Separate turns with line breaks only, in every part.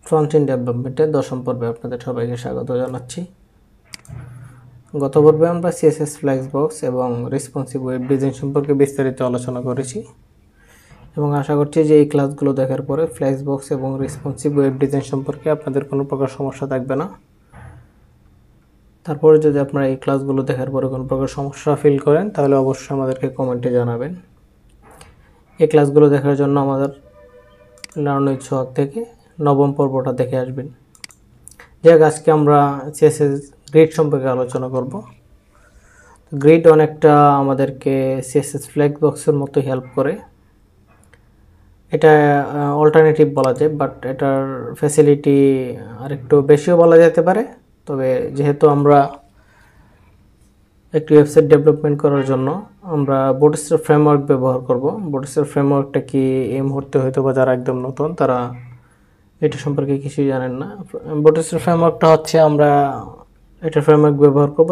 Front end ডেভেলপমেন্টের 10ম পর্বে আপনাদের সবাইকে স্বাগত জানাচ্ছি। গত পর্বে আমরা সিএসএস ফ্লেক্সবক্স এবং রেসপন্সিভ ওয়েব ডিজাইন সম্পর্কে বিস্তারিত আলোচনা করেছি এবং আশা করছি যে এই ক্লাসগুলো দেখার পরে ফ্লেক্সবক্স এবং রেসপন্সিভ ওয়েব ডিজাইন সম্পর্কে আপনাদের কোনো প্রকার সমস্যা থাকবে না। তারপরে যদি আপনারা এই ক্লাসগুলো দেখার পরে কোনো প্রকার সমস্যা ফিল করেন তাহলে অবশ্যই আমাদেরকে কমেন্টে জানাবেন। এই ক্লাসগুলো দেখার জন্য আমাদের লার্নিং সোয়াক থেকে 9ম পর্বটা দেখে আসবেন। যাক, আজকে আমরা সিএসএস গ্রিড সম্পর্কে আলোচনা করব। গ্রিড অনেকটা আমাদেরকে সিএসএস ফ্লেক্সবক্সের মতো হেল্প করে। এটা অল্টারনেটিভ বলা যায়, বাট এটার ফ্যাসিলিটি আরেকটু বেশিও বলা যেতে পারে। তবে যেহেতু আমরা একটি ওয়েবসাইট ডেভেলপমেন্ট করার জন্য আমরা বুটস্ট্র্যাপ ফ্রেমওয়ার্ক ব্যবহার করব। বুটস্ট্র্যাপ ফ্রেমওয়ার্কটা কি এই মুহূর্তে হয়তো বা যারা একদম নতুন তারা এটা সম্পর্কে কিছুই জানেন না। বুটস্ট্র্যাপ ফ্রেমওয়ার্কটা হচ্ছে আমরা এটা ফ্রেমওয়ার্ক ব্যবহার করব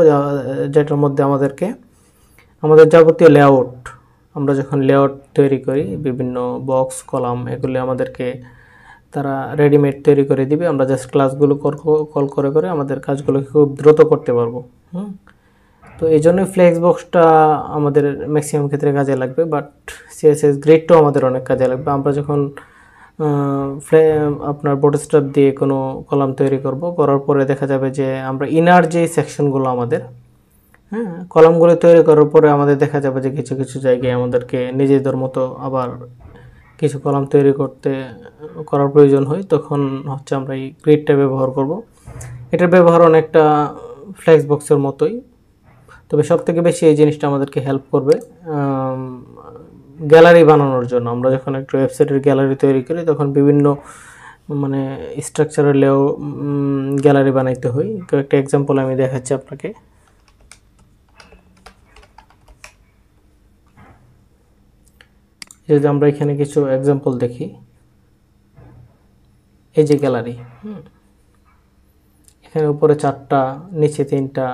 যেটার মধ্যে আমাদের যাবতীয় লেআউট, আমরা যখন লেআউট তৈরি করি বিভিন্ন বক্স কলাম এগুলি আমাদেরকে তারা রেডিমেড তৈরি করে দিবে। আমরা জাস্ট ক্লাসগুলো কল করে করে আমাদের কাজগুলোকে খুব দ্রুত করতে পারবো। তো এই জন্যই ফ্লেক্সবক্সটা আমাদের ম্যাক্সিমাম ক্ষেত্রে কাজে লাগবে, বাট সিএসএস গ্রিডটাও আমাদের অনেক কাজে লাগবে। আমরা যখন আপনার বুটস্ট্র্যাপ দিয়ে কোনো কলাম তৈরি করার পরে দেখা যাবে যে আমরা ইনার যে সেকশনগুলো আমাদের কলামগুলো তৈরি করার পরে আমাদের দেখা যাবে যে কিছু কিছু জায়গায় আমাদেরকে নিজেদের মতো আবার কিছু কলাম তৈরি করার প্রয়োজন হয়। তখন হচ্ছে আমরা এই গ্রিডটা ব্যবহার করব। এটার ব্যবহার অনেকটা ফ্লেক্সবক্সের মতোই, তবে সবথেকে বেশি এই জিনিসটা আমাদেরকে হেল্প করবে গ্যালারি বানানোর জন্য। আমরা যখন একটা ওয়েবসাইটের গ্যালারি তৈরি করি তখন বিভিন্ন স্ট্রাকচারের গ্যালারি বানাইতে হয়। একটা এক্সাম্পল আমি দেখাচ্ছি আপনাকে। যদি আমরা এখানে কিছু এক্সাম্পল দেখি, এই যে গ্যালারি, এখানে উপরে 4টা নিচে 3টা,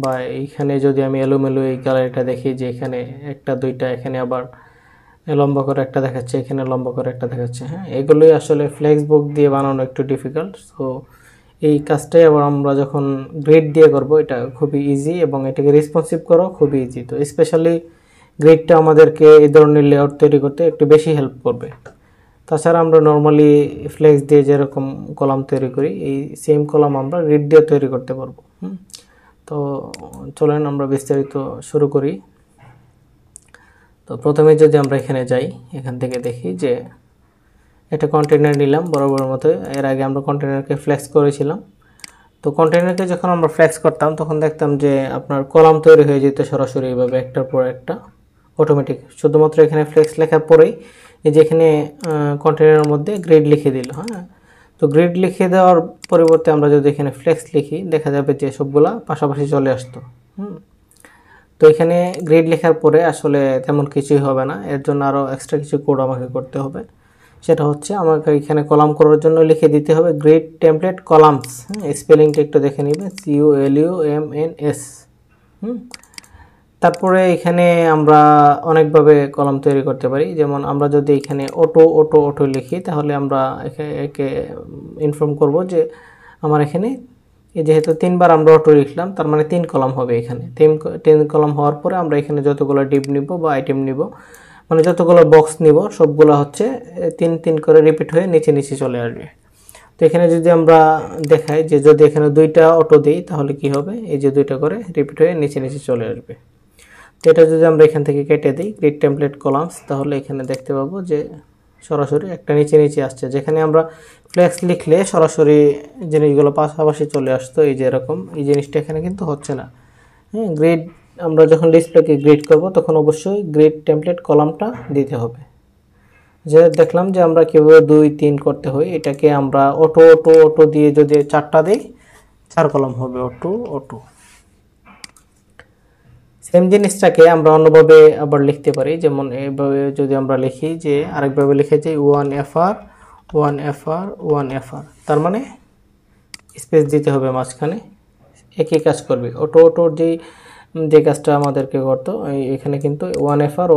বা এইখানে যদি আমি এলোমেলো এই গ্যালারিটা দেখি যে এখানে 1টা 2টা, এখানে আবার লম্বা করে একটা দেখাচ্ছে, এখানে লম্বা করে একটা দেখাচ্ছে। এগুলোই আসলে ফ্লেক্সবক্স দিয়ে বানানো একটু ডিফিকাল্ট। সো এই কাজটাই আবার আমরা যখন গ্রিড দিয়ে করব এটা খুবই ইজি এবং এটাকে রেসপন্সিভ করা খুবই ইজি। তো স্পেশালি গ্রিডটা আমাদেরকে এই ধরনের লেআউট তৈরি করতে একটু বেশি হেল্প করবে। তাছাড়া আমরা নর্মালি ফ্লেক্স দিয়ে যেরকম কলাম তৈরি করি এই সেম কলাম আমরা গ্রিড দিয়ে তৈরি করতে পারবো। তো চলেন আমরা বিস্তারিত শুরু করি। তো প্রথমে যদি আমরা এখানে যাই, এখান থেকে দেখি যে একটা কন্টেনার নিলাম বরাবর মতো। এর আগে আমরা কন্টেনারকে ফ্লেক্স করেছিলাম। তো কন্টেনারকে যখন আমরা ফ্লেক্স করতাম তখন দেখতাম যে আপনার কলাম তৈরি হয়ে যেত সরাসরি এইভাবে একটার পর একটা অটোমেটিক। শুধুমাত্র এখানে ফ্লেক্স লেখার পরেই এই যে এখানে কন্টেনারের মধ্যে গ্রিড লিখে দিল। তো গ্রিড লিখে দেওয়ার পরিবর্তে আমরা যদি এখানে ফ্লেক্স লিখি দেখা যাবে যে সবগুলা পাশাপাশি চলে আসতো। তো এখানে গ্রিড লেখার পরে আসলে তেমন কিছুই হবে না, এর জন্য আরও এক্সট্রা কিছু কোড আমাকে করতে হবে। সেটা হচ্ছে আমাকে এখানে কলাম করার জন্য লিখে দিতে হবে গ্রিড টেমপ্লেট কলামস। স্পেলিংটা একটু দেখে নেবেন, CULUMNS। তারপরে এখানে আমরা অনেকভাবে কলাম তৈরি করতে পারি। যেমন আমরা যদি এখানে অটো লিখি তাহলে আমরা একে ইনফর্ম করব যে আমার এখানে যেহেতু 3বার আমরা অটো লিখলাম তার মানে 3 কলাম হবে। এখানে 3 কলাম হওয়ার পরে আমরা এখানে যতগুলো ডিপ নিব বা আইটেম নিব, মানে যতগুলো বক্স নিব সবগুলো হচ্ছে 3 করে রিপিট হয়ে নিচে নিচে চলে আসবে। তো এখানে যদি আমরা দেখাই যে যদি এখানে 2টা অটো দিই তাহলে কি হবে, এই যে 2টা করে রিপিট হয়ে নিচে নিচে চলে আসবে। তো এটা যদি আমরা এখান থেকে কেটে দিই গ্রিড টেমপ্লেট কলামস, তাহলে এখানে দেখতে পাবো যে সরাসরি একটা নিচে নিচে আসছে। যেখানে আমরা ফ্লেক্স লিখলে সরাসরি জিনিসগুলো পাশাপাশি চলে আসতো, এই যে এরকম, এই জিনিসটা এখানে কিন্তু হচ্ছে না। গ্রিড আমরা যখন ডিসপ্লেকে গ্রিড করব তখন অবশ্যই গ্রিড টেমপ্লেট কলামটা দিতে হবে। যে দেখলাম যে আমরা কীভাবে 2 3 করতে হয়, এটাকে আমরা অটো দিয়ে যদি 4টা দিই 4 কলাম হবে, অটো। সেম জিনিসটাকে আমরা অন্যভাবে আবার লিখতে পারি। যেমন এইভাবে যদি আমরা লিখি যে আরেকভাবে লিখে যে 1FR, তার মানে স্পেস দিতে হবে মাঝখানে। একই কাজ করবে অটোর যে কাজটা আমাদেরকে করতো এখানে কিন্তু 1FR।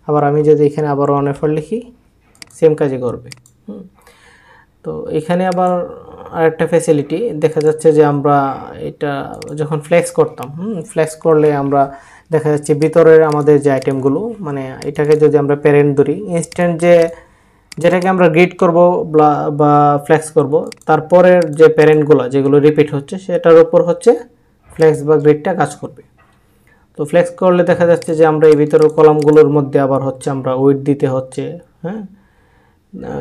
আবার আমি যদি এখানে আবার 1FR লিখি সেম কাজই করবে। তো এখানে আবার আরেকটা ফ্যাসিলিটি দেখা যাচ্ছে যে আমরা এটা যখন ফ্লেক্স করতাম, ফ্লেক্স করলে আমরা দেখা যাচ্ছে ভিতরের আমাদের যে আইটেমগুলো, মানে এটাকে যদি আমরা প্যারেন্ট ধরি, ইনস্ট্যান্ট যেটাকে আমরা গ্রিড করব বা ফ্লেক্স করব, তারপরের যে প্যারেন্টগুলো যেগুলো রিপিট হচ্ছে সেটার উপর হচ্ছে ফ্লেক্স বা গ্রিডটা কাজ করবে। তো ফ্লেক্স করলে দেখা যাচ্ছে যে আমরা এই ভিতরের কলামগুলোর মধ্যে আবার হচ্ছে আমরা উইড দিতে হচ্ছে, হ্যাঁ,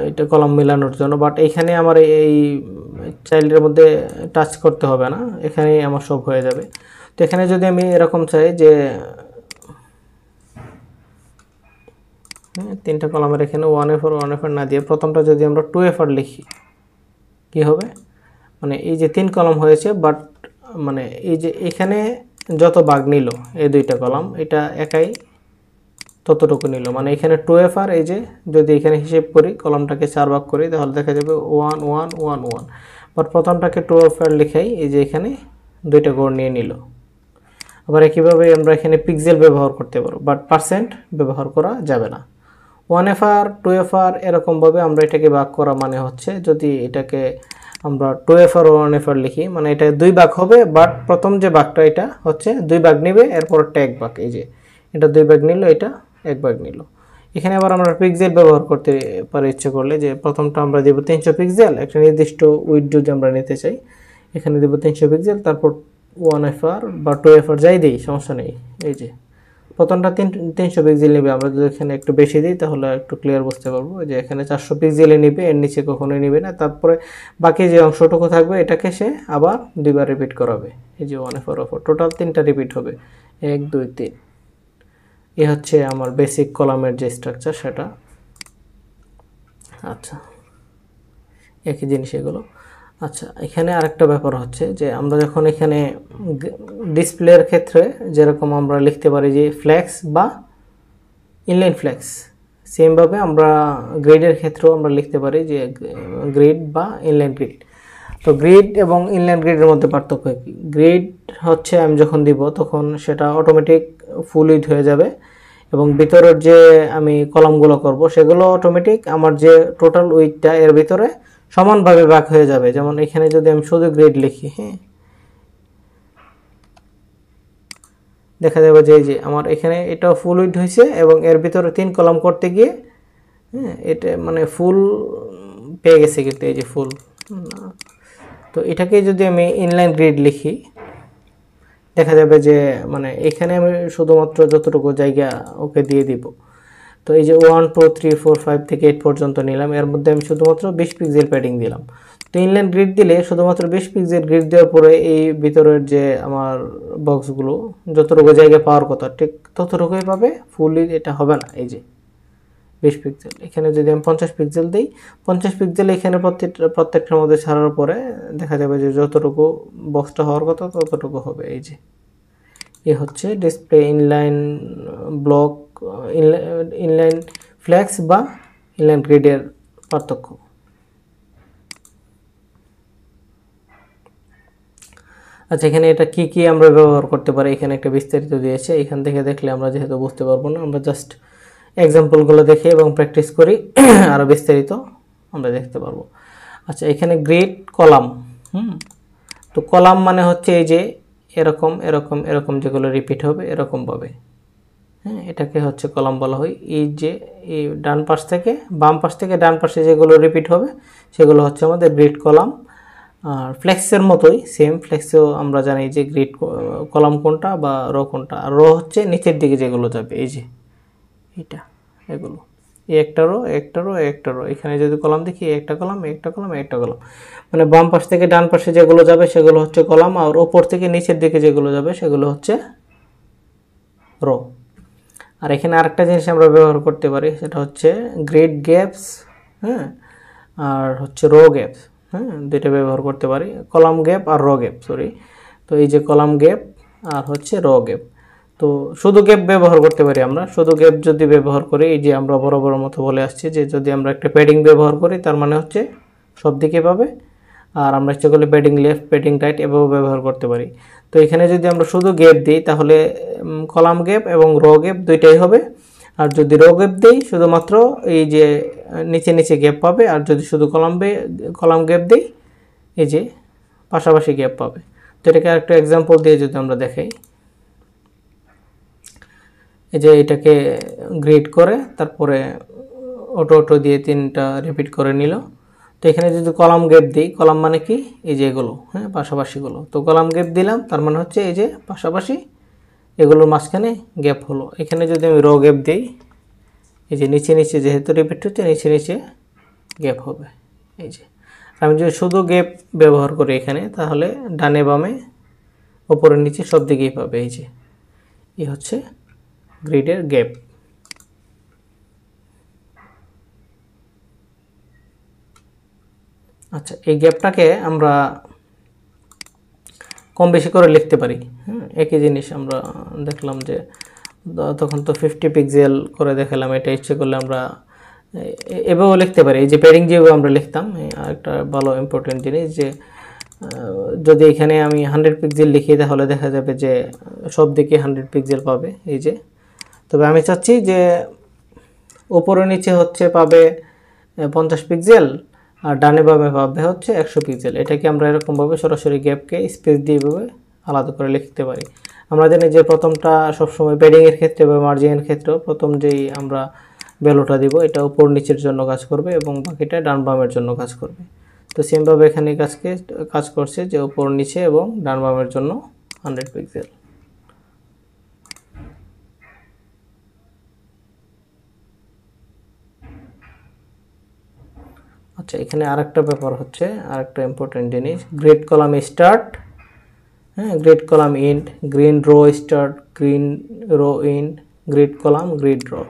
এটা কলাম মেলানোর জন্য। বাট এখানে আমার এই চাইল্ডের মধ্যে টাচ করতে হবে না, এখানেই আমার সব হয়ে যাবে। তো এখানে যদি আমি এরকম চাই যে তিনটা কলামের এখানে 1F1F না দিয়ে প্রথমটা যদি আমরা 2F লিখি কি হবে, মানে এই যে 3 কলাম হয়েছে, বাট মানে এই যে এখানে যত ভাগ নিল এই দুইটা কলাম, এটা একাই ততটুকু নিল, মানে এখানে 2F এই যে যদি এখানে হিসেব করি কলামটাকে 4 ভাগ করি তাহলে দেখা যাবে 1 1 1 1, বাট প্রথমটাকে 2F লিখাই এই যে এখানে দুইটা গড় নিয়ে নিল। আবার একইভাবে আমরা এখানে পিক্সেল ব্যবহার করতে পারবো, বাট পার্সেন্ট ব্যবহার করা যাবে না। 1F 2F এরকমভাবে আমরা এটাকে ভাগ করা মানে হচ্ছে যদি এটাকে আমরা 2F 1F লিখি, মানে এটা 2 ভাগ হবে, বাট প্রথম যে ভাগটা এটা হচ্ছে 2 ভাগ নেবে, এরপরটা 1 ভাগ, এই যে এটা 2 ভাগ নিল, এটা 1 ভাগ নিল। এখানে আবার আমরা পিক্সেল ব্যবহার করতে পারি ইচ্ছে করলে, যে প্রথমটা আমরা দেব 300 পিক্সেল, একটা নির্দিষ্ট উইডথ যদি আমরা নিতে চাই এখানে দেব 300 পিক্সেল, তারপর 1F বা 2F যাই দিই সমস্যা নেই। এই যে প্রথমটা 300 পিক্সেল নেবে, আমরা যদি এখানে একটু বেশি দিই তাহলে একটু ক্লিয়ার বুঝতে পারবো, যে এখানে 400 পিক্সেলে নেবে, এর নিচে কখনোই নেবে না। তারপরে বাকি যে অংশটুকু থাকবে এটাকে সে আবার দুইবার রিপিট করাবে, এই যে 1F টোটাল 3টা রিপিট হবে, 1 2 3। এই হচ্ছে আমার বেসিক কলামের যে স্ট্রাকচার সেটা। আচ্ছা, একই জিনিস এগুলো। আচ্ছা, এখানে আরেকটা ব্যাপার হচ্ছে যে আমরা যখন এখানে ডিসপ্লের ক্ষেত্রে যেরকম আমরা লিখতে পারি যে ফ্লেক্স বা ইনলাইন ফ্লেক্স, সেমভাবে আমরা গ্রিডের ক্ষেত্রেও আমরা লিখতে পারি যে গ্রিড বা ইনলাইন গ্রিড। তো গ্রিড এবং ইনলাইন গ্রিডের মধ্যে পার্থক্য কি? গ্রিড হচ্ছে আমি যখন দিব তখন সেটা অটোমেটিক ফুল উইডথ হয়ে যাবে, এবং ভিতরের যে আমি কলামগুলো করব সেগুলো অটোমেটিক আমার যে টোটাল উইডথটা এর ভিতরে সমানভাবে ভাগ হয়ে যাবে। যেমন এখানে যদি আমি শুধু গ্রিড লিখি, হ্যাঁ, দেখা যাবে যে এই যে আমার এখানে এটা ফুল উইডথ হয়েছে, এবং এর ভিতরে 3 কলাম করতে গিয়ে হ্যাঁ এটা মানে ফুল পেয়ে গেছে, কিন্তু এই যে ফুল। তো এটাকে যদি আমি ইনলাইন গ্রিড লিখি দেখা যাবে যে মানে এখানে আমি শুধুমাত্র যতটুকু জায়গা ওকে দিয়ে দিব। তো এই যে 1 2 3 4 5 থেকে 8 পর্যন্ত নিলাম, এর মধ্যে আমি শুধুমাত্র 20 পিক্সেল প্যাডিং দিলাম। তো ইনলাইন গ্রিড দিলে শুধুমাত্র 20 পিক্সেল গ্রিড দেওয়ার পরে এই ভিতরের যে আমার বক্সগুলো যতটুকু জায়গা পাওয়ার কথা ঠিক ততটুকুই পাবে, ফুলি এটা হবে না। এই যে 20 পিক্সেল, এখানে যদি আমি 50 পিক্সেল দিই, 50 পিক্সেল এখানে প্রত্যেকটার মধ্যে ছাড়ার পরে দেখা যাবে যে যতটুকু বক্সটা হওয়ার কথা ততটুকু হবে। এই যে এ হচ্ছে display inline block, inline flex বা ইনলাইন গ্রিডের পার্থক্য। আচ্ছা, এখানে এটা কি কি আমরা ব্যবহার করতে পারি এখানে একটা বিস্তারিত দিয়েছে, এখান থেকে দেখলে আমরা যেহেতু বুঝতে পারবো না, আমরা জাস্ট এক্সাম্পলগুলো দেখি এবং প্র্যাকটিস করি, আরও বিস্তারিত আমরা দেখতে পারবো। আচ্ছা, এখানে গ্রিড কলাম, তো কলাম মানে হচ্ছে এই যে এরকম এরকম এরকম যেগুলো রিপিট হবে এরকমভাবে, হ্যাঁ, এটাকে হচ্ছে কলাম বলা হয়। এই যে এই ডান পাশ থেকে বাম পাশ থেকে ডান পাশে যেগুলো রিপিট হবে সেগুলো হচ্ছে আমাদের গ্রিড কলাম। আর ফ্লেক্সের মতোই সেম, ফ্লেক্সেও আমরা জানি যে গ্রিড কলাম কোনটা বা রো কোনটা, আর রো হচ্ছে নিচের দিকে যেগুলো যাবে, এই যে এটা এগুলো এই একটা রো একটা রো একটা রো। এখানে যদি কলাম দেখি একটা কলাম একটা কলাম একটা কলাম, মানে বাম পাশ থেকে ডান পাশে যেগুলো যাবে সেগুলো হচ্ছে কলাম, আর ওপর থেকে নিচের দিকে যেগুলো যাবে সেগুলো হচ্ছে রো। আর এখানে আরেকটা জিনিস আমরা ব্যবহার করতে পারি সেটা হচ্ছে গ্রিড গ্যাপস, হ্যাঁ, আর হচ্ছে রো গ্যাপস, হ্যাঁ, দুইটা ব্যবহার করতে পারি, কলাম গ্যাপ আর রো গ্যাপ, সরি। তো এই যে কলাম গ্যাপ আর হচ্ছে রো গ্যাপ, তো শুধু গ্যাপ ব্যবহার করতে পারি আমরা। শুধু গ্যাপ যদি ব্যবহার করি, এই যে আমরা বরাবর মতো বলে আসছি যে যদি আমরা একটা প্যাডিং ব্যবহার করি তার মানে হচ্ছে সব দিকে পাবে, আর আমরা ইচ্ছা করলে প্যাডিং লেফট প্যাডিং রাইট এভাবে ব্যবহার করতে পারি। তো এখানে যদি আমরা শুধু গ্যাপ দিই তাহলে কলাম গ্যাপ এবং রো গ্যাপ দুইটাই হবে, আর যদি রো গ্যাপ দেই শুধুমাত্র এই যে নিচে নিচে গ্যাপ পাবে, আর যদি শুধু কলাম গ্যাপ দেই এই যে পাশাপাশি গ্যাপ পাবে। তো এটাকে আরেকটা এক্সাম্পল দিয়ে যদি আমরা দেখাই, এই যে এটাকে গ্রিড করে তারপরে অটো দিয়ে 3টা রিপিট করে নিল। তো এখানে যদি কলাম গ্যাপ দিই, কলাম মানে কি এই যে এগুলো, হ্যাঁ পাশাপাশিগুলো, তো কলাম গ্যাপ দিলাম তার মানে হচ্ছে এই যে পাশাপাশি এগুলোর মাঝখানে গ্যাপ হলো। এখানে যদি আমি রো গ্যাপ দিই, এই যে নিচে নিচে যেহেতু রিপিট হচ্ছে নিচে নিচে গ্যাপ হবে। এই যে আমি যদি শুধু গ্যাপ ব্যবহার করি এখানে, তাহলে ডানে বামে ওপরে নিচে সব দিকেই পাবে। এই যে এই হচ্ছে গ্রিডের গ্যাপ। আচ্ছা, এই গ্যাপটাকে আমরা কম বেশি করে লিখতে পারি। একই জিনিস আমরা দেখলাম যে তখন তো 50 পিক্সেল করে দেখালাম, এটা ইচ্ছে করলে আমরা এভাবেও লিখতে পারি। এই যে প্যাডিং যেভাবে আমরা লিখতাম, একটা ভালো ইম্পর্টেন্ট জিনিস যে যদি এখানে আমি 100 পিক্সেল লিখি তাহলে দেখা যাবে যে সব দিকে 100 পিক্সেল পাবে। এই যে তবে আমি চাচ্ছি যে উপরে নিচে হচ্ছে পাবে 50 পিক্সেল আর ডানে বামে পাবে হচ্ছে 100 পিক্সেল। এটাকে আমরা এরকমভাবে সরাসরি গ্যাপকে স্পেস দিয়ে এভাবে আলাদা করে লিখতে পারি। আমরা জানি যে প্রথমটা সবসময় প্যাডিংয়ের ক্ষেত্রে বা মার্জিনের ক্ষেত্রেও প্রথম যেই আমরা ভ্যালুটা দিব এটা উপর নিচের জন্য কাজ করবে এবং বাকিটা ডান বামের জন্য কাজ করবে। তো সেমভাবে এখানে কাজ করছে যে উপর নিচে এবং ডান বামের জন্য 100 পিক্সেল। আচ্ছা, এখানে আরেকটা ব্যাপার হচ্ছে, আরেকটা ইম্পর্টেন্ট জিনিস, গ্রিড কলাম স্টার্ট, হ্যাঁ grid column end, grid row start, grid row end, grid column, grid row.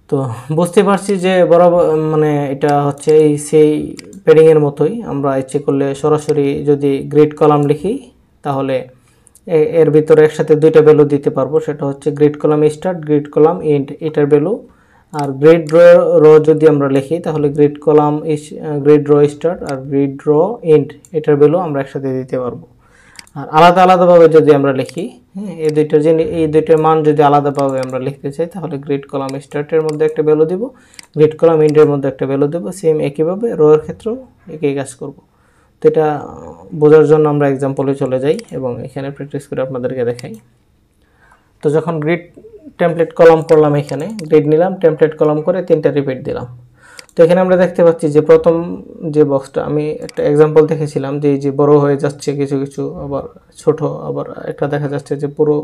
তো বুঝতে পারছি যে বরাবর মানে এটা হচ্ছে এই সেই প্যাডিংয়ের মতোই। আমরা ইচ্ছে করলে সরাসরি যদি গ্রিড কলাম লিখি তাহলে এর ভিতরে একসাথে দুইটা ভ্যালু দিতে পারবো, সেটা হচ্ছে grid column start, grid column end এটার ভ্যালু। আর গ্রিড রো যদি আমরা লিখি তাহলে grid column grid row start আর গ্রিড রো এন্ড এটার ভ্যালু আমরা একসাথে দিতে পারবো। আর আলাদা আলাদাভাবে যদি আমরা লিখি, হ্যাঁ এই দুইটার মান যদি আলাদাভাবে আমরা লিখতে চাই তাহলে গ্রিড কলাম স্টার্টের মধ্যে একটা ভ্যালু দিব, গ্রিড কলাম এন্ডের মধ্যে একটা ভ্যালু দেব। সেম একইভাবে রো এর ক্ষেত্রেও একই কাজ করব। তো এটা বোঝার জন্য আমরা এক্সাম্পলে চলে যাই এবং এখানে প্র্যাকটিস করে আপনাদেরকে দেখাই। তো যখন গ্রিড টেমপ্লেট কলাম করলাম, এখানে গ্রিড নিলাম, টেমপ্লেট কলাম করে 3টা রিপিট দিলাম। তো এখানে আমরা দেখতে পাচ্ছি যে প্রথম যে বক্সটা আমি একটা এক্সাম্পল দেখেছিলাম যে এই যে বড় হয়ে যাচ্ছে কিছু কিছু, আবার ছোট, আবার একটা দেখা যাচ্ছে যে পুরো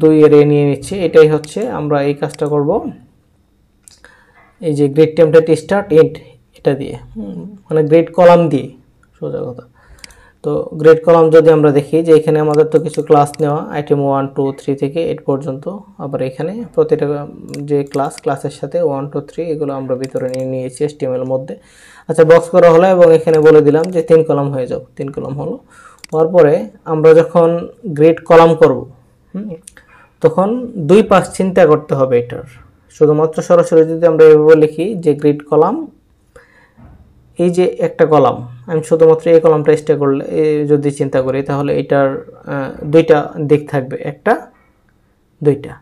2 এরিয়া নিয়ে নিচ্ছে। এটাই হচ্ছে আমরা এই কাজটা করব এই যে গ্রিড টেমপ্লেট স্টার্ট এন্ড এটা দিয়ে, মানে গ্রিড কলাম দিয়ে, সোজা কথা। তো গ্রেড কলাম যদি আমরা দেখি যে এখানে আমাদের তো কিছু ক্লাস নেওয়া, আইটেম 1 2 3 থেকে 8 পর্যন্ত। আবার এখানে প্রতিটা যে ক্লাসের সাথে 1 2 3 এগুলো আমরা ভিতরে নিয়ে নিয়েছি HTML মধ্যে। আচ্ছা, বক্স করা হলো এবং এখানে বলে দিলাম যে 3 কলাম হয়ে যাও। 3 কলাম হলো হওয়ার পরে আমরা যখন গ্রেড কলাম করব তখন 2 পাশ চিন্তা করতে হবে এটার। শুধুমাত্র সরাসরি যদি আমরা এভাবে লিখি যে গ্রেড কলাম, এই যে একটা কলাম আমি শুধুমাত্র এই কলামটা স্টে করলে যদি চিন্তা করি তাহলে এটার 2টা দিক থাকবে, একটা 2টা,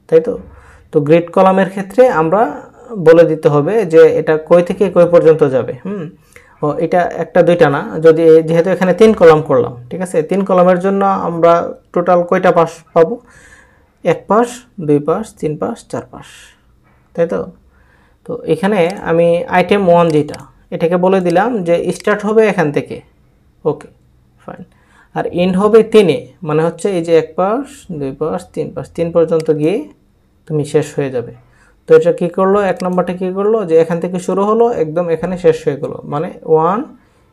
তাই তো। তো গ্রিড কলামের ক্ষেত্রে আমরা বলে দিতে হবে যে এটা কই থেকে কই পর্যন্ত যাবে। ও এটা একটা 2টা না, যদি যেহেতু এখানে 3 কলাম করলাম, ঠিক আছে, 3 কলামের জন্য আমরা টোটাল কয়টা পাশ পাবো? 1 পাশ, 2 পাশ, 3 পাশ, 4 পাশ, তাই তো। তো এখানে আমি আইটেম 1 যেটা এটাকে বলে দিলাম যে স্টার্ট হবে এখান থেকে, ওকে ফাইন, আর এন্ড হবে 3-এ, মানে হচ্ছে এই যে 1 পাশ, 2 পাশ, 3 পাশ, 3 পর্যন্ত গিয়ে তুমি শেষ হয়ে যাবে। তো এটা কি করলো, 1 নম্বরটা কি করলো যে এখান থেকে শুরু হলো একদম এখানে শেষ হয়ে গেল, মানে 1,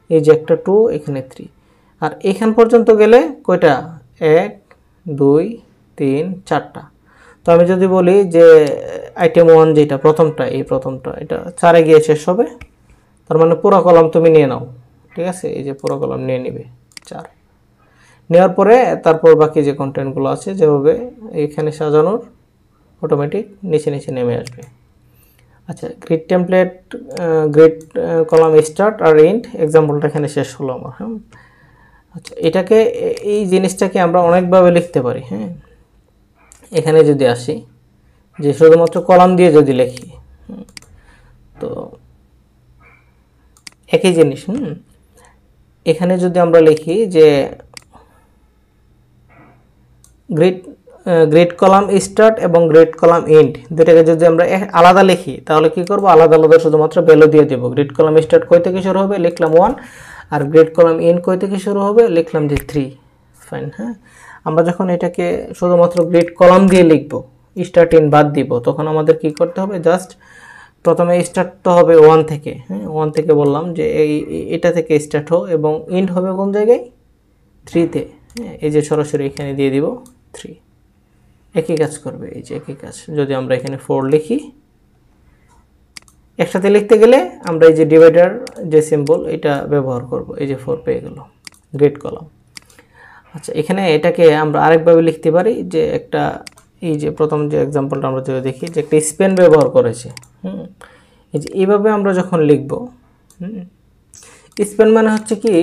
এই যে একটা 2, এখানে 3, আর এখান পর্যন্ত গেলে কয়টা? 1 2 3 4টা। তো আমি যদি বলি যে আইটেম 1 যেটা প্রথমটা, এই প্রথমটা এটা 4-এ গিয়ে শেষ হবে, তার মানে পুরো কলাম তুমি নিয়ে নাও, ঠিক আছে, এই যে পুরো কলাম নিয়ে নিবে 4। নেওয়ার পরে তারপর বাকি যে কন্টেন্টগুলো আছে যেভাবে এখানে সাজানোর অটোমেটিক নিচে নিচে নেমে আসবে। আচ্ছা, grid template grid column start আর এন্ড এক্সাম্পলটা এখানে শেষ হলো আমার। হ্যাঁ, আচ্ছা, এটাকে এই জিনিসটাকে আমরা অনেকভাবে লিখতে পারি। হ্যাঁ, এখানে যদি আসি যে শুধুমাত্র কলাম দিয়ে যদি লিখি, তো একই জিনিস। এখানে যদি আমরা লিখি যে গ্রিড কলাম স্টার্ট এবং গ্রিড কলাম এন্ড দুটাকে যদি আমরা আলাদা লিখি, তাহলে কি করব, আলাদা আলাদা শুধুমাত্র ভ্যালু দিয়ে দেব। গ্রিড কলাম স্টার্ট কই থেকে শুরু হবে, লিখলাম 1, আর গ্রিড কলাম এন্ড কই থেকে শুরু হবে, লিখলাম যে 3। ফাইন। হ্যাঁ, আমরা যখন এটাকে শুধুমাত্র গ্রিড কলাম দিয়ে লিখব, স্টার্ট এন্ড বাদ দিব, তখন আমাদের কি করতে হবে, জাস্ট প্রথমে স্টার্ট তো হবে 1 থেকে। হ্যাঁ, 1 থেকে বললাম যে এটা থেকে স্টার্ট হোক এবং এন্ড হবে কোন জায়গায়, 3-তে। হ্যাঁ, এই যে সরাসরি এখানে দিয়ে দিব 3। একই কাজ করবে, এই যে একই কাজ। যদি আমরা এখানে 4 লিখি, একসাথে লিখতে গেলে আমরা এই যে ডিভাইডার যে সিম্বল এটা ব্যবহার করব। এই যে 4 পেয়ে গেল গ্রিড কলাম। আচ্ছা, এখানে এটাকে আমরা আরেকভাবে লিখতে পারি যে একটা, এই যে প্রথম যে এক্সাম্পলটা আমরা যদি দেখি যে একটা স্পেন ব্যবহার করেছে। এই যে এইভাবে আমরা যখন লিখব, স্পেন মানে হচ্ছে কি,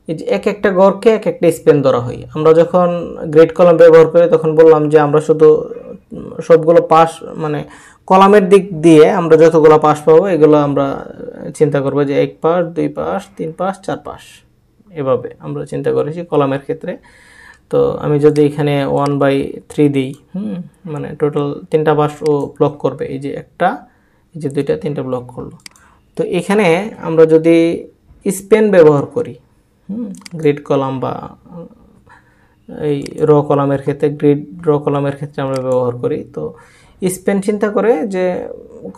এই যে এক একটা গড়কে এক একটা স্পেন ধরা হয়। আমরা যখন গ্রিড কলাম ব্যবহার করি তখন বললাম যে আমরা শুধু সবগুলো পাশ, মানে কলামের দিক দিয়ে আমরা যতগুলো পাশ পাবো এগুলো আমরা চিন্তা করবো যে 1 পাশ, 2 পাশ, 3 পাশ, 4 পাশ, এভাবে আমরা চিন্তা করেছি কলামের ক্ষেত্রে। তো আমি যদি এখানে 1/3 দিই, মানে টোটাল 3টা পাশ ও ব্লক করবে। এই যে একটা, এই যে 2টা, 3টা ব্লক করলো। তো এখানে আমরা যদি স্পেন ব্যবহার করি, গ্রিড কলাম বা এই র কলামের ক্ষেত্রে, গ্রিড র কলামের ক্ষেত্রে আমরা ব্যবহার করি, তো স্পেন চিন্তা করে যে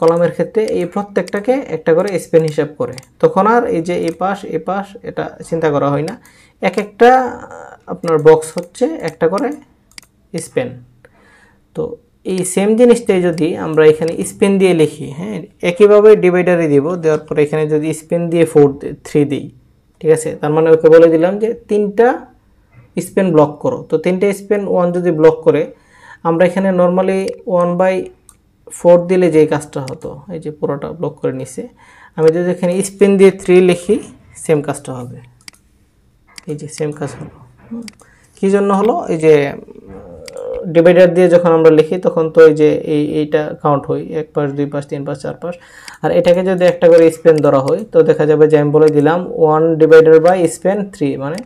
কলামের ক্ষেত্রে এই প্রত্যেকটাকে একটা করে স্পেন হিসাব করে, তখন আর এই যে এই পাশ এই পাশ এটা চিন্তা করা হয় না। এক একটা আপনার বক্স হচ্ছে একটা করে স্পেন। তো এই সেম জিনিসটাই যদি আমরা এখানে স্পেন দিয়ে লিখি, হ্যাঁ, একইভাবে ডিভাইডারে দিব, দেওয়ার পরে এখানে যদি স্পেন দিয়ে 3 দিই, ঠিক আছে, তার মানে ওকে বলে দিলাম যে 3টা স্পেন ব্লক করো। তো 3টা স্পেন 1 যদি ব্লক করে, আমরা এখানে নর্মালি 1/4 দিলে যে কাজটা হতো, এই যে পুরোটা ব্লক করে নিছে, আমি যদি এখানে স্পেন দিয়ে 3 লিখি, সেম কাজটা হবে। এই যে সেম কাজ হলো। কি জন্য হলো, এই যে ডিভাইডার দিয়ে যখন আমরা লিখি তখন তো এই যে এইটা কাউন্ট হয়, 1 পাশ, 2 পাশ, 3 পাশ, 4 পাশ, আর এটাকে যদি একটা করে স্পেন ধরা হয়, তো দেখা যাবে যে আমি বলে দিলাম 1 ডিভাইডার বাই স্পেন 3, মানে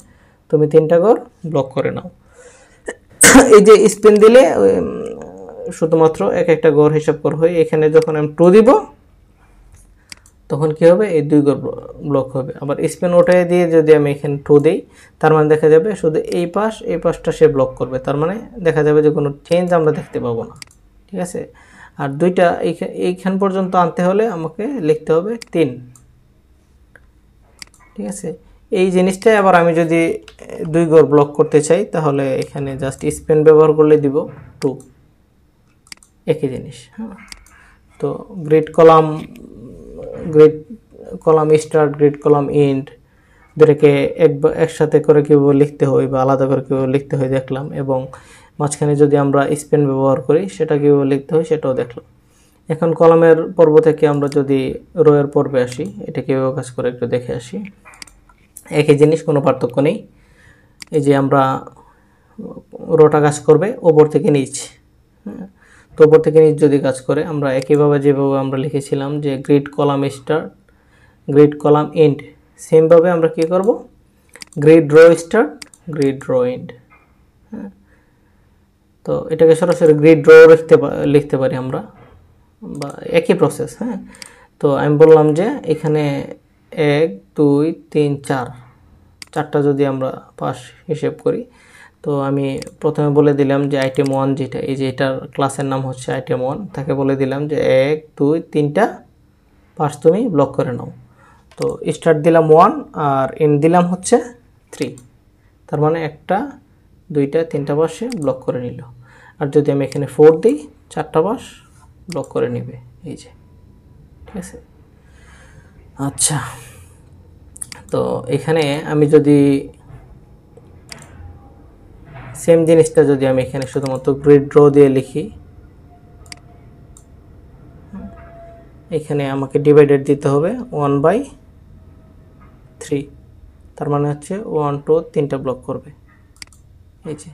তুমি 3টা ঘর ব্লক করে নাও। এই যে স্পেন দিলে শুধুমাত্র এক একটা গড় হিসাব করা হয়। এখানে যখন আমি 2 দিব, তখন কি হবে, এই 2 গড় ব্লক হবে। আবার স্পেন ওঠায় দিয়ে যদি আমি এখানে 2 দেই, তার মানে দেখা যাবে শুধু এই পাশ এই পাশটা সে ব্লক করবে, তার মানে দেখা যাবে যে কোনো চেঞ্জ আমরা দেখতে পাবো না। ঠিক আছে, আর 2টা এইখান পর্যন্ত আনতে হলে আমাকে লিখতে হবে 3। ঠিক আছে, এই জিনিসটাই আবার আমি যদি 2 গড় ব্লক করতে চাই, তাহলে এখানে জাস্ট স্পেন ব্যবহার করলে দিব 2, একই জিনিস। হ্যাঁ, তো grid column start, grid column end দুটাকে একসাথে করে কীভাবে লিখতে হয় বা আলাদা করে কীভাবে লিখতে হয় দেখলাম, এবং মাঝখানে যদি আমরা স্পেন ব্যবহার করি সেটা কীভাবে লিখতে হয় সেটাও দেখলাম। এখন কলামের পর্ব থেকে আমরা যদি রোয়ের পর্বে আসি, এটা কীভাবে কাজ করে একটু দেখে আসি। একই জিনিস, কোনো পার্থক্য নেই। এই যে আমরা রোটা কাজ করবে ওপর থেকে নিচ, তো ওপর থেকে নিচ যদি কাজ করে, আমরা একইভাবে যেভাবে আমরা লিখেছিলাম যে grid column start, grid column end, সেমভাবে আমরা কি করব, grid row start, grid row end. হ্যাঁ, তো এটাকে সরাসরি গ্রিড রো লিখতে পারি আমরা, বা একই প্রসেস। হ্যাঁ, তো আমি বললাম যে এখানে 1 2 3 4, 4টা যদি আমরা পাশ হিসেব করি, তো আমি প্রথমে বলে দিলাম যে আইটেম 1 যেটা, এই যে এটার ক্লাসের নাম হচ্ছে আইটেম 1, তাকে বলে দিলাম যে 1 2 3টা পাশ তুমি ব্লক করে নাও। তো স্টার্ট দিলাম 1 আর এন্ড দিলাম হচ্ছে 3, তার মানে 1টা 2টা 3টা পাশে ব্লক করে নিল। আর যদি আমি এখানে 4 দিই, 4টা পাশ ব্লক করে নেবে, এই যে। ঠিক আছে, আচ্ছা, তো এখানে আমি যদি সেম জিনিসটা যদি আমি এখানে শুধুমাত্র গ্রিড রো দিয়ে লিখি, এখানে আমাকে ডিভাইডেড দিতে হবে 1/3, তার মানে হচ্ছে 1 2 3টা ব্লক করবে, এই যে।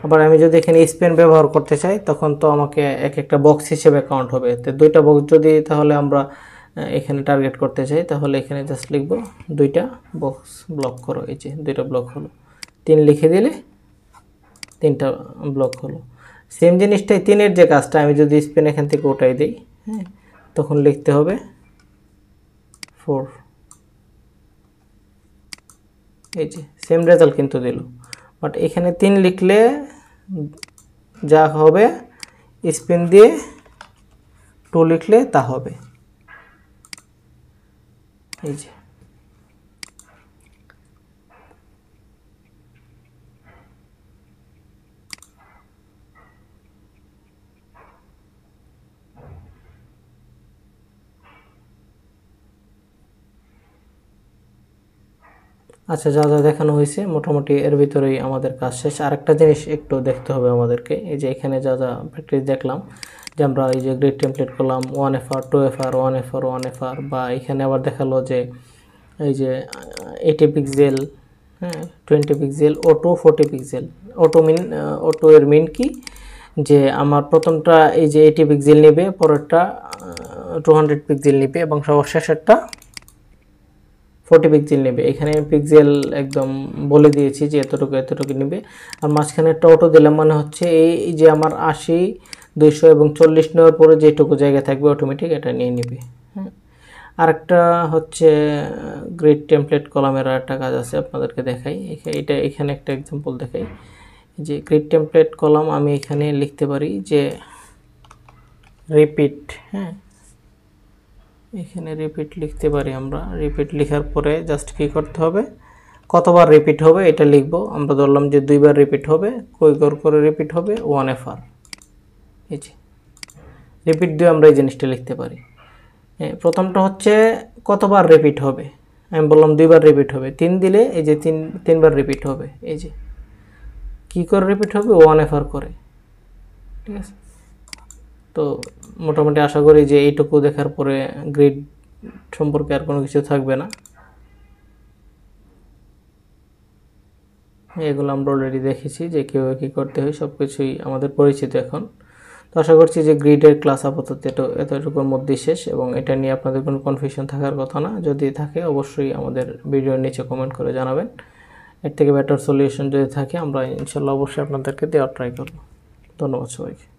আবার আমি যদি এখানে স্পেন ব্যবহার করতে চাই তখন তো আমাকে এক একটা বক্স হিসেবে কাউন্ট হবে। তো দুইটা বক্স যদি তাহলে আমরা এখানে টার্গেট করতে চাই তাহলে এখানে জাস্ট লিখব দুইটা বক্স ব্লক করো। এই যে দুইটা ব্লক হলো, 3 লিখে দিলে 3টা ব্লক হলো। সেম জিনিসটাই 3-এর যে কাজটা আমি যদি স্পেন এখান থেকে উঠাই দিই, হ্যাঁ, তখন লিখতে হবে 4। এই যে সেম রেজাল্ট কিন্তু দিল, বাট এখানে 3 লিখলে যা হবে স্পেন দিয়ে 2 লিখলে তা হবে। এই যে আচ্ছা, যা যা দেখানো হয়েছে মোটামুটি এর ভিতরেই আমাদের কাজ শেষ। আরেকটা জিনিস একটু দেখতে হবে আমাদেরকে, এই যে এখানে যা যা প্র্যাকটিস দেখলাম, যে আমরা এই যে গ্রিড টেমপ্লেট করলাম 1FR 2FR 1FR 1FR, বা এখানে আবার দেখালো যে এই যে 80 পিক্সেল, হ্যাঁ, 20 পিক্সেল, অটো 40 পিক্সেল। অটো এর মিন কি, যে আমার প্রথমটা এই যে 80 পিক্সেল নেবে, পরেরটা 200 পিক্সেল নেবে এবং সর্বশেষেরটা 40 পিক্সেল নেবে। এখানে পিক্সেল একদম বলে দিয়েছি যে এতটুকু এতটুকু নেবে। আর মাঝখানে একটা অটো দিলাম, মানে হচ্ছে এই যে আমার 80, 200 এবং 40 নেওয়ার পরে যেটুকু জায়গা থাকবে অটোমেটিক এটা নিয়ে নেবে। হ্যাঁ, আরেকটা হচ্ছে গ্রিড টেমপ্লেট কলামের আরেকটা কাজ আছে, আপনাদেরকে দেখাই। এটা এখানে একটা এক্সাম্পল দেখাই। যে গ্রিড টেমপ্লেট কলাম আমি এখানে লিখতে পারি যে রিপিট। হ্যাঁ, এখানে রিপিট লিখতে পারি আমরা। রিপিট লেখার পরে জাস্ট কি করতে হবে, কতবার রিপিট হবে এটা লিখবো। আমরা ধরলাম যে 2বার রিপিট হবে, কই করে রিপিট হবে 1FR। এই যে রিপিট দিয়ে আমরা এই জিনিসটা লিখতে পারি। প্রথমটা হচ্ছে কতবার রিপিট হবে, আমি বললাম 2বার রিপিট হবে। 3 দিলে এই যে 3বার রিপিট হবে। এই যে কি করে রিপিট হবে, 1FR করে। ঠিক আছে, তো মোটামুটি আশা করি যে এইটুকু দেখার পরে গ্রিড সম্পর্কে আর কোনো কিছু থাকবে না। এগুলো আমরা অলরেডি দেখেছি যে কীভাবে কী করতে হয়, সব কিছুই আমাদের পরিচিত এখন। তো আশা করছি যে গ্রিডের ক্লাস আপাতত এতটুকুর মধ্যেই শেষ, এবং এটা নিয়ে আপনাদের কোনো কনফিউশন থাকার কথা না। যদি থাকে অবশ্যই আমাদের ভিডিওর নিচে কমেন্ট করে জানাবেন। এর থেকে বেটার সলিউশন যদি থাকে আমরা ইনশাল্লাহ অবশ্যই আপনাদেরকে দেওয়ার ট্রাই করব। ধন্যবাদ সবাইকে।